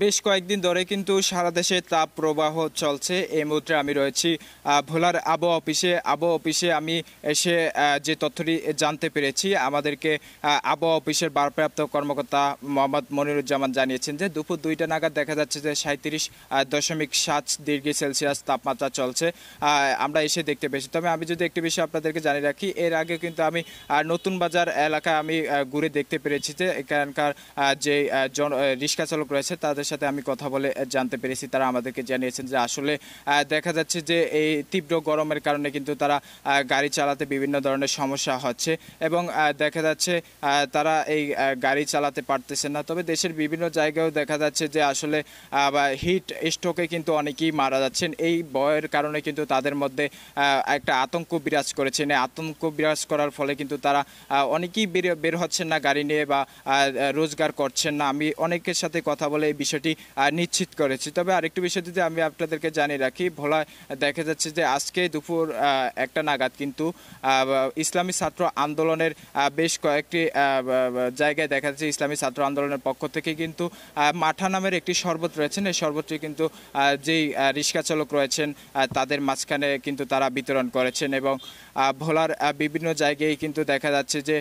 বেশ কয়েকদিন ধরে কিন্তু সারা দেশে তাপ প্রবাহ চলছে। এই মুহূর্তে আমি রয়েছি ভোলার আবহাওয়া অফিসে আমি এসে যে তথ্যটি জানতে পেরেছি আমাদেরকে আবহাওয়া অফিসের ভারপ্রাপ্ত কর্মকর্তা মোহাম্মদ মনিরুজ্জামান জানিয়েছেন যে দুপুর 2টা নাগাদ দেখা যাচ্ছে যে 37.7 ডিগ্রি সেলসিয়াস তাপমাত্রা চলছে। আমরা এসে দেখতে পেয়েছি। তবে আমি যদি একটি বিষয় আপনাদেরকে জানিয়ে রাখি, এর আগে কিন্তু আমি নতুন বাজার এলাকায় আমি ঘুরে দেখতে পেরেছি যে এখানকার যে রিক্সা চালক রয়েছে তাদের সাথে আমি কথা বলে জানতে পেরেছি। তারা আমাদেরকে জানিয়েছেন যে আসলে দেখা যাচ্ছে যে এই তীব্র গরমের কারণে কিন্তু তারা গাড়ি চালাতে বিভিন্ন ধরনের সমস্যা হচ্ছে এবং দেখা যাচ্ছে তারা এই গাড়ি চালাতে পারতেছে না। তবে দেশের বিভিন্ন জায়গায়ও দেখা যাচ্ছে যে আসলে হিট স্ট্রোকে কিন্তু অনেকেই মারা যাচ্ছেন। এই ভয়ের কারণে কিন্তু তাদের মধ্যে একটা আতঙ্ক বিরাজ করেছেন। এই আতঙ্ক বিরাজ করার ফলে কিন্তু তারা অনেকেই বের হচ্ছেন না গাড়ি নিয়ে বা রোজগার করছেন না। আমি অনেকের সাথে কথা বলে এই বিষয়টি নিশ্চিত করেছি। তবে আরেকটি বিষয় যদি আমি আপনাদেরকে জানিয়ে রাখি, ভোলায় দেখা যাচ্ছে যে আজকে দুপুর 1টা নাগাদ কিন্তু ইসলামী ছাত্র আন্দোলনের বেশ কয়েকটি জায়গায় দেখা যাচ্ছে ইসলামী ছাত্র আন্দোলনের পক্ষ থেকে কিন্তু মাঠা নামের একটি শরবত রয়েছেন। এই শরবতটি কিন্তু যেই রিক্সা চালক রয়েছেন তাদের মাঝখানে কিন্তু তারা বিতরণ করেছেন এবং ভোলার বিভিন্ন জায়গায় কিন্তু দেখা যাচ্ছে যে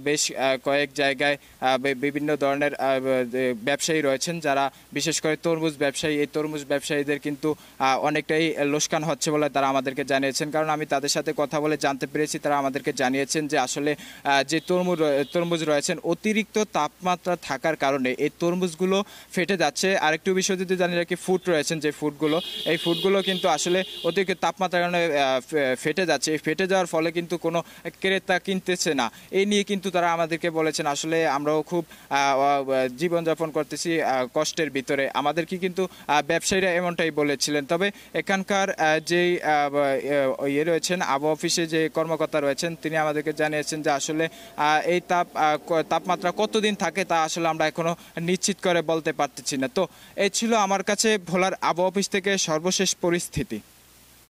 বেশ কয়েক জায়গায় বিভিন্ন ধরনের ব্যবসায়ী রয়েছেন যারা বিশেষ করে তরমুজ ব্যবসায়ী। এই তরমুজ ব্যবসায়ীদের কিন্তু অনেকটাই লোকসান হচ্ছে বলে তারা আমাদেরকে জানিয়েছেন। কারণ আমি তাদের সাথে কথা বলে জানতে পেরেছি, তারা আমাদেরকে জানিয়েছেন যে আসলে যে তরমুজ রয়েছেন অতিরিক্ত তাপমাত্রা থাকার কারণে এই তরমুজগুলো ফেটে যাচ্ছে। আরেকটু বিষয় যদি জানিয়ে রাখি, ফুড রয়েছেন যে ফুডগুলো, এই ফুডগুলো কিন্তু আসলে অতিরিক্ত তাপমাত্রার কারণে ফেটে যাচ্ছে। এই ফেটে যাওয়ার ফলে কিন্তু কোনো ক্রেতা কিনতেছে না। এই নিয়ে কিন্তু তারা আমাদেরকে বলেছেন আসলে আমরাও খুব জীবনযাপন করতেছি কষ্টের ভিতরে। আমাদেরকে কিন্তু ব্যবসায়ীরা এমনটাই বলেছিলেন। তবে এখানকার যেই রয়েছেন আবহাওয়া অফিসে যে কর্মকর্তা রয়েছেন তিনি আমাদেরকে জানিয়েছেন যে আসলে এই তাপমাত্রা কতদিন থাকে তা আসলে আমরা এখনো নিশ্চিত করে বলতে পারতেছি না। তো এই ছিল আমার কাছে ভোলার আবহাওয়া অফিস থেকে সর্বশেষ পরিস্থিতি।